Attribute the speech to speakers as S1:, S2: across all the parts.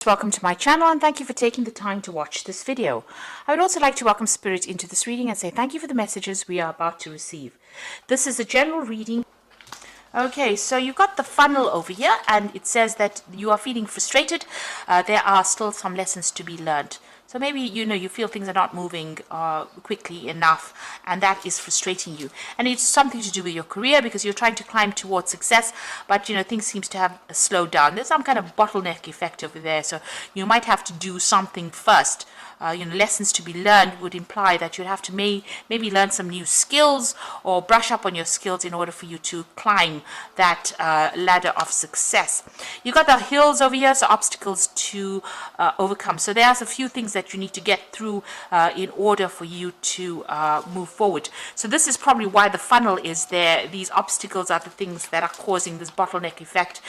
S1: Welcome to my channel and thank you for taking the time to watch this video. I would also like to welcome Spirit into this reading and say thank you for the messages we are about to receive. This is a general reading. Okay, so you've got the funnel over here and it says that you are feeling frustrated. There are still some lessons to be learned. So maybe, you feel things are not moving quickly enough and that is frustrating you. And it's something to do with your career because you're trying to climb towards success, but, things seems to have slowed down. There's some kind of bottleneck effect over there. So you might have to do something first. Lessons to be learned would imply that you'd have to maybe learn some new skills or brush up on your skills in order for you to climb that ladder of success. You've got the hills over here, so obstacles to overcome. So there's a few things that you need to get through in order for you to move forward. So this is probably why the funnel is there. These obstacles are the things that are causing this bottleneck effect.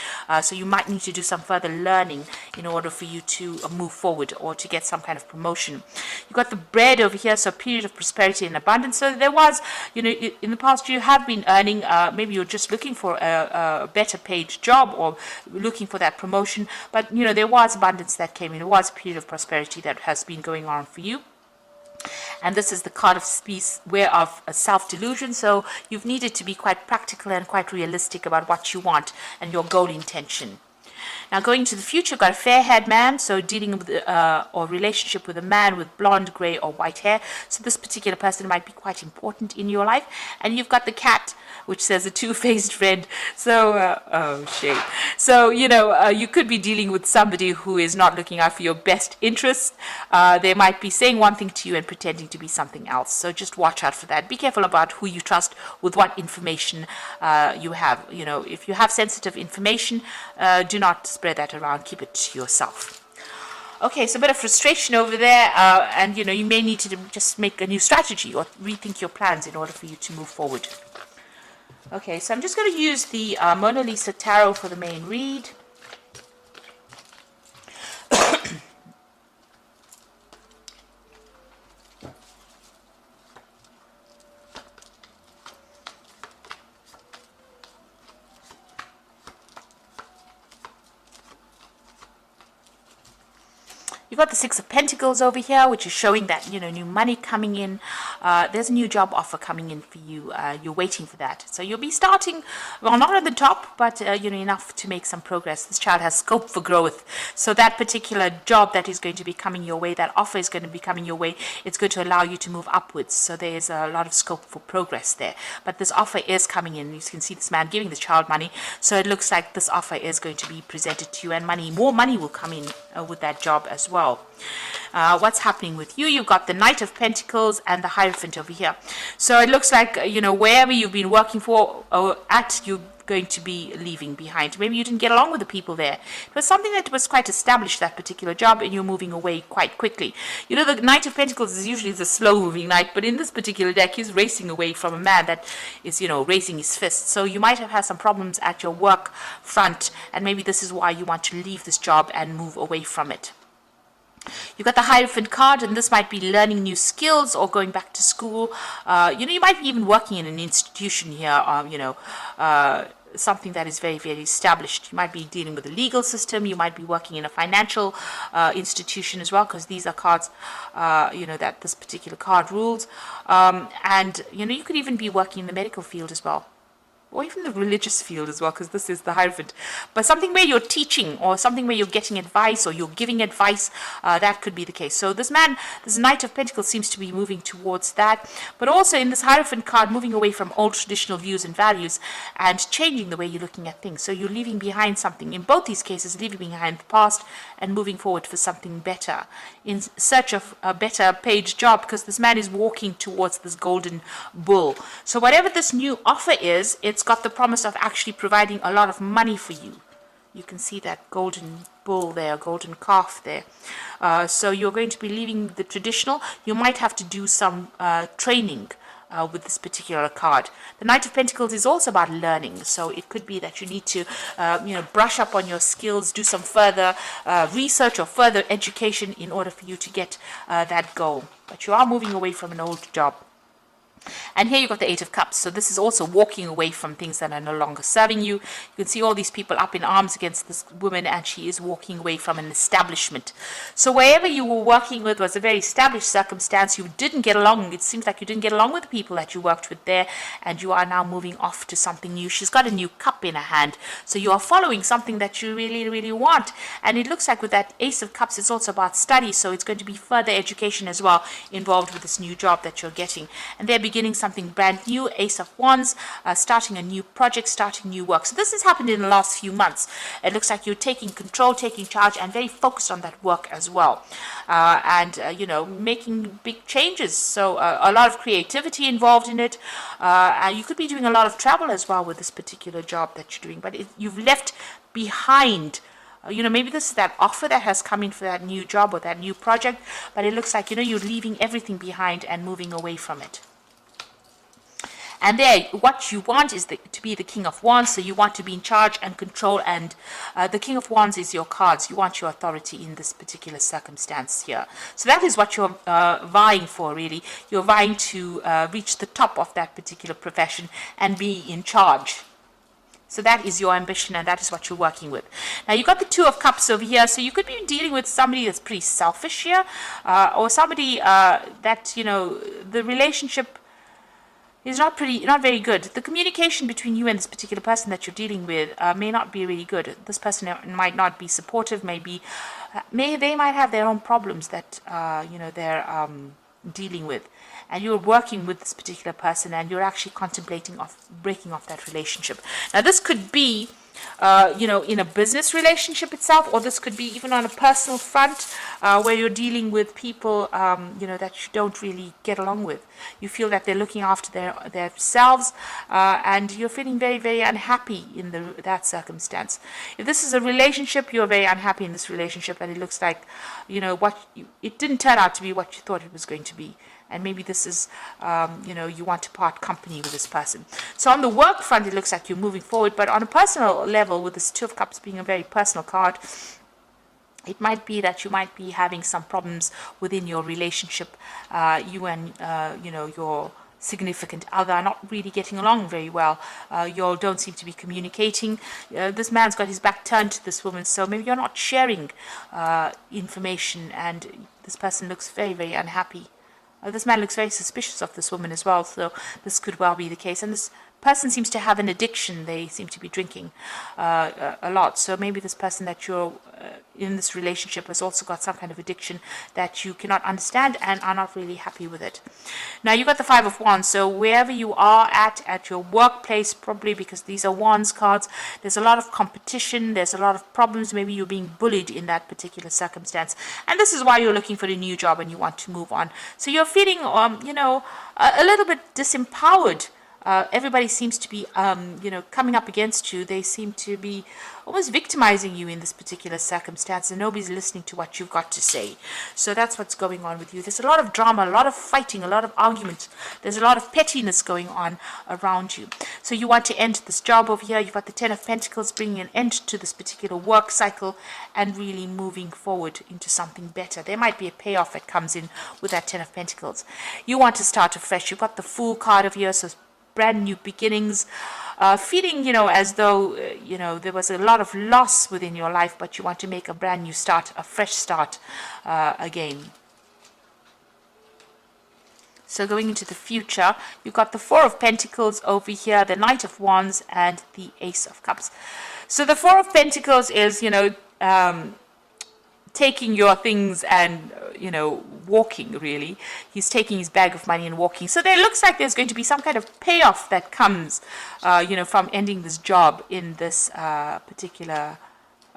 S1: So you might need to do some further learning in order for you to move forward or to get some kind of promotion. You've got the bread over here, so period of prosperity and abundance. So there was, in the past you have been earning, maybe you're just looking for a better paid job or looking for that promotion, but there was abundance that came in. There was a period of prosperity that has been going on for you. And this is the card of peace, where of self-delusion. So you've needed to be quite practical and quite realistic about what you want and your goal intention. Now, going to the future, you've got a fair-haired man, so dealing with or relationship with a man with blonde, grey, or white hair. So this particular person might be quite important in your life. And you've got the cat, which says a two-faced friend. So, oh, shame. So, you could be dealing with somebody who is not looking out for your best interests. They might be saying one thing to you and pretending to be something else. So just watch out for that. Be careful about who you trust with what information you have. If you have sensitive information, do not spread that around. Keep it to yourself. Okay, so a bit of frustration over there, and you may need to just make a new strategy or rethink your plans in order for you to move forward. Okay, so I'm just going to use the Mona Lisa Tarot for the main read. You've got the Six of Pentacles over here, which is showing that, new money coming in. There's a new job offer coming in for you. You're waiting for that. So you'll be starting, well, not at the top, but, enough to make some progress. This child has scope for growth. So that particular job that is going to be coming your way, that offer is going to be coming your way, it's going to allow you to move upwards. So there's a lot of scope for progress there. But this offer is coming in. You can see this man giving the child money. So it looks like this offer is going to be presented to you, and more money will come in with that job as well. What's happening with you? You've got the Knight of Pentacles and the Hierophant over here. So it looks like, wherever you've been working for or at, you're going to be leaving behind. Maybe you didn't get along with the people there. It was something that was quite established, that particular job, and you're moving away quite quickly. The Knight of Pentacles is usually the slow-moving knight, but in this particular deck, he's racing away from a man that is, raising his fist. So you might have had some problems at your work front, and maybe this is why you want to leave this job and move away from it. You've got the Hierophant card, and this might be learning new skills or going back to school. You might be even working in an institution here, something that is very, very established. You might be dealing with the legal system. You might be working in a financial institution as well, because these are cards, that this particular card rules. And, you could even be working in the medical field as well, or even the religious field as well, because this is the Hierophant. But something where you're teaching, or something where you're getting advice, or you're giving advice, that could be the case. So this Knight of Pentacles seems to be moving towards that. But also in this Hierophant card, moving away from old traditional views and values and changing the way you're looking at things. So you're leaving behind something. In both these cases, leaving behind the past and moving forward for something better, in search of a better paid job, because this man is walking towards this golden bull. So whatever this new offer is, it's got the promise of actually providing a lot of money for you. You can see that golden bull there, golden calf there. So you're going to be leaving the traditional. You might have to do some training with this particular card. The Knight of Pentacles is also about learning. So it could be that you need to, brush up on your skills, do some further research or further education in order for you to get that goal. But you are moving away from an old job. And here you've got the Eight of Cups. So this is also walking away from things that are no longer serving you. You can see all these people up in arms against this woman, and she is walking away from an establishment. So wherever you were working with was a very established circumstance. You didn't get along. It seems like you didn't get along with the people that you worked with there, and you are now moving off to something new. She's got a new cup in her hand. So you are following something that you really, really want. And it looks like with that Ace of Cups, it's also about study. So it's going to be further education as well involved with this new job that you're getting. And they're beginning something brand new. Ace of Wands, starting a new project, starting new work. So this has happened in the last few months. It looks like you're taking control, taking charge, and very focused on that work as well. You know, making big changes. So a lot of creativity involved in it. You could be doing a lot of travel as well with this particular job that you're doing. But you've left behind, you know, maybe this is that offer that has come in for that new job or that new project, but it looks like, you know, you're leaving everything behind and moving away from it. And there, what you want is to be the King of Wands, so you want to be in charge and control, and the King of Wands is your cards. You want your authority in this particular circumstance here. So that is what you're vying for, really. You're vying to reach the top of that particular profession and be in charge. So that is your ambition, and that is what you're working with. Now, you've got the Two of Cups over here. So you could be dealing with somebody that's pretty selfish here, or somebody that, you know, the relationship is not very good. The communication between you and this particular person that you're dealing with may not be really good. This person might not be supportive. They might have their own problems that you know, they're dealing with, and you're working with this particular person, and you're actually contemplating breaking off that relationship. Now, this could be you know, in a business relationship itself, or this could be even on a personal front, where you're dealing with people, you know, that you don't really get along with. You feel that they're looking after themselves, and you're feeling very, very unhappy in that circumstance. If this is a relationship, you're very unhappy in this relationship, and it looks like, you know, it didn't turn out to be what you thought it was going to be. And maybe this is, you know, you want to part company with this person. So on the work front, it looks like you're moving forward. But on a personal level, with this Two of Cups being a very personal card, it might be that you might be having some problems within your relationship. You and, you know, your significant other are not really getting along very well. You all don't seem to be communicating. This man's got his back turned to this woman, so maybe you're not sharing information, and this person looks very, very unhappy. This man looks very suspicious of this woman as well, so this could well be the case. And this person seems to have an addiction. They seem to be drinking a lot. So maybe this person that you're in this relationship has also got some kind of addiction that you cannot understand and are not really happy with it. Now, you've got the Five of Wands. So wherever you are at your workplace, probably because these are Wands cards, there's a lot of competition. There's a lot of problems. Maybe you're being bullied in that particular circumstance. And this is why you're looking for a new job and you want to move on. So you're feeling, you know, a little bit disempowered. Everybody seems to be, you know, coming up against you. They seem to be almost victimizing you in this particular circumstance, and nobody's listening to what you've got to say. So that's what's going on with you. There's a lot of drama, a lot of fighting, a lot of argument. There's a lot of pettiness going on around you. So you want to end this job over here. You've got the Ten of Pentacles, bringing an end to this particular work cycle and really moving forward into something better. There might be a payoff that comes in with that Ten of Pentacles. You want to start afresh. You've got the Fool card over here, so brand new beginnings, feeling, you know, as though, you know, there was a lot of loss within your life, but you want to make a brand new start, a fresh start again. So going into the future, you've got the Four of Pentacles over here, the Knight of Wands, and the Ace of Cups. So the Four of Pentacles is, you know, taking your things and, you know, walking, really. He's taking his bag of money and walking. So there looks like there's going to be some kind of payoff that comes, you know, from ending this job in this particular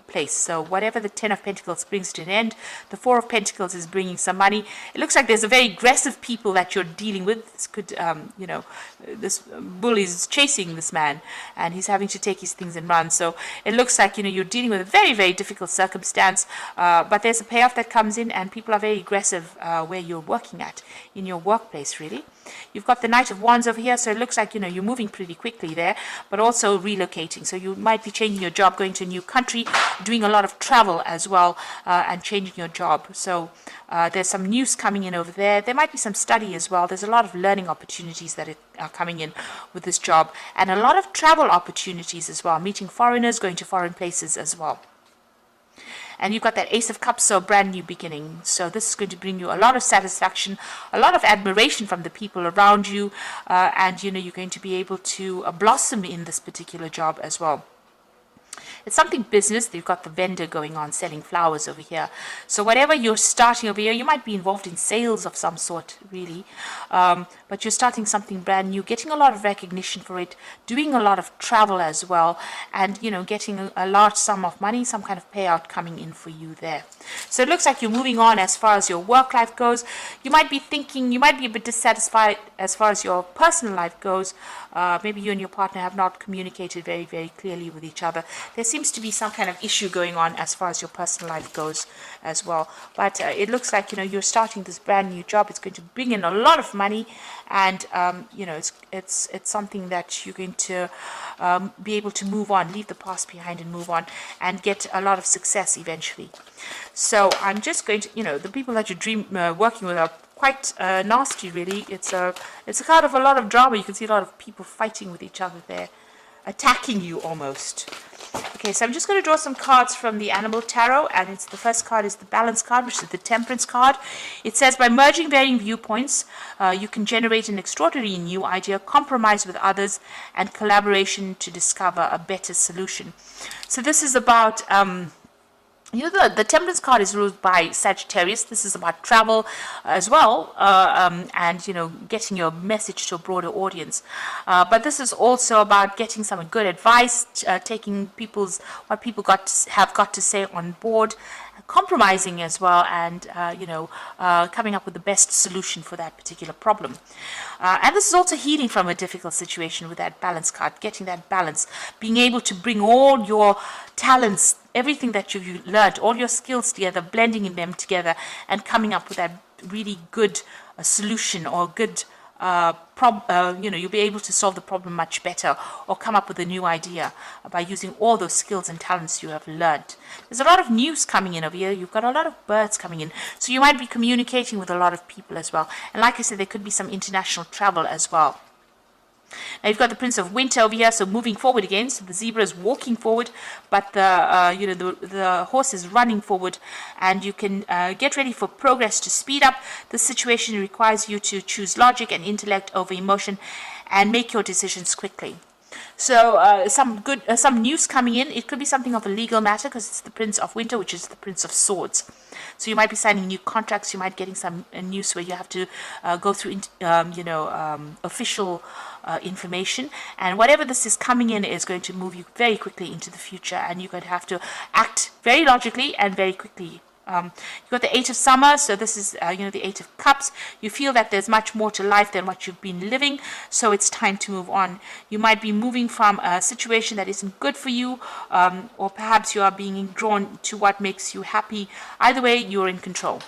S1: place. So whatever the Ten of Pentacles brings to an end, the Four of Pentacles is bringing some money. It looks like there's a very aggressive people that you're dealing with. This could, you know, this bull is chasing this man, and he's having to take his things and run. So it looks like, you know, you're dealing with a very, very difficult circumstance, but there's a payoff that comes in, and people are very aggressive where you're working at, in your workplace, really. You've got the Knight of Wands over here, so it looks like, you know, you're moving pretty quickly there, but also relocating. So you might be changing your job, going to a new country, doing a lot of travel as well, and changing your job. So there's some news coming in over there. There might be some study as well. There's a lot of learning opportunities that are coming in with this job, and a lot of travel opportunities as well, meeting foreigners, going to foreign places as well. And you've got that Ace of Cups, so brand new beginning. So this is going to bring you a lot of satisfaction, a lot of admiration from the people around you, and you know, you're going to be able to blossom in this particular job as well. It's something business. They've got the vendor going on, selling flowers over here. So whatever you're starting over here, you might be involved in sales of some sort, really. But you're starting something brand new, getting a lot of recognition for it, doing a lot of travel as well, and, you know, getting a large sum of money, some kind of payout coming in for you there. So it looks like you're moving on as far as your work life goes. You might be thinking, you might be a bit dissatisfied as far as your personal life goes. Maybe you and your partner have not communicated very, very clearly with each other. There seems to be some kind of issue going on as far as your personal life goes as well. But it looks like, you know, you're starting this brand new job. It's going to bring in a lot of money, and you know, it's something that you're going to be able to move on, leave the past behind and move on, and get a lot of success eventually. So I'm just going to, you know, the people that you're working with are quite nasty, really. It's a card of a lot of drama. You can see a lot of people fighting with each other there, attacking you almost. Okay, so I'm just going to draw some cards from the Animal Tarot, and it's the first card is the Balance card, which is the Temperance card. It says, by merging varying viewpoints, you can generate an extraordinary new idea, compromise with others, and collaboration to discover a better solution. So this is about you know, the Temperance card is ruled by Sagittarius. This is about travel as well, and, you know, getting your message to a broader audience. But this is also about getting some good advice, taking what people have got to say on board, compromising as well, and you know, coming up with the best solution for that particular problem. And this is also healing from a difficult situation with that Balance card, getting that balance, being able to bring all your talents, everything that you've learned, all your skills together, blending them together, and coming up with that really good solution, or good you know, you'll be able to solve the problem much better, or come up with a new idea by using all those skills and talents you have learned. There's a lot of news coming in over here. You've got a lot of birds coming in, so you might be communicating with a lot of people as well. And like I said, there could be some international travel as well. Now you've got the Prince of Winter over here, so moving forward again. So the zebra is walking forward, but the you know, the horse is running forward, and you can get ready for progress to speed up. The situation requires you to choose logic and intellect over emotion, and make your decisions quickly. So some news coming in. It could be something of a legal matter, because it's the Prince of Winter, which is the Prince of Swords. So you might be signing new contracts. You might getting some news where you have to go through you know, official information, and whatever this is coming in is going to move you very quickly into the future, and you're going to have to act very logically and very quickly. You've got the Eight of Summer, so this is you know, the Eight of Cups. You feel that there's much more to life than what you've been living, so it's time to move on. You might be moving from a situation that isn't good for you, or perhaps you are being drawn to what makes you happy. Either way, you're in control.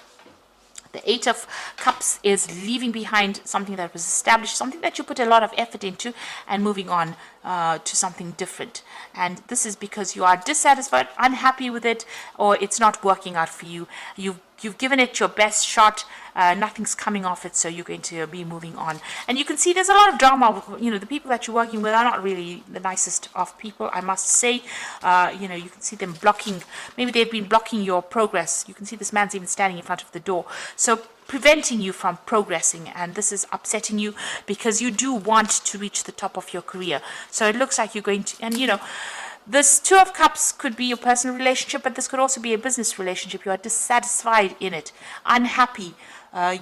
S1: The Eight of Cups is leaving behind something that was established, something that you put a lot of effort into, and moving on to something different. And this is because you are dissatisfied, unhappy with it, or it's not working out for you. You've given it your best shot, nothing's coming off it, so you're going to be moving on. And you can see there's a lot of drama. You know, the people that you're working with are not really the nicest of people, I must say. You know, you can see them blocking, maybe they've been blocking your progress. You can see this man's even standing in front of the door, so preventing you from progressing, and this is upsetting you because you do want to reach the top of your career. So it looks like you're going to, and you know, this Two of Cups could be your personal relationship, but this could also be a business relationship. You are dissatisfied in it, unhappy.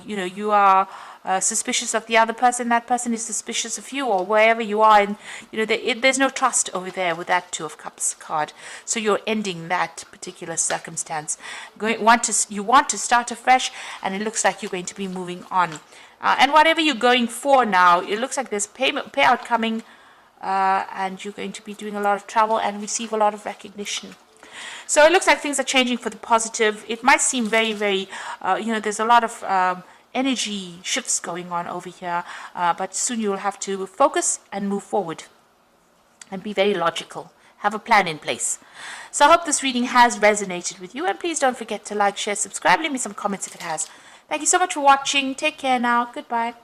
S1: You know, you are suspicious of the other person. That person is suspicious of you, or wherever you are. And you know, there's no trust over there with that Two of Cups card. So you're ending that particular circumstance. You want to start afresh, and it looks like you're going to be moving on. And whatever you're going for now, it looks like there's payout coming. And you're going to be doing a lot of travel and receive a lot of recognition. So it looks like things are changing for the positive. It might seem very, very, you know, there's a lot of energy shifts going on over here, but soon you'll have to focus and move forward and be very logical. Have a plan in place. So I hope this reading has resonated with you, and please don't forget to like, share, subscribe, leave me some comments if it has. Thank you so much for watching. Take care now. Goodbye.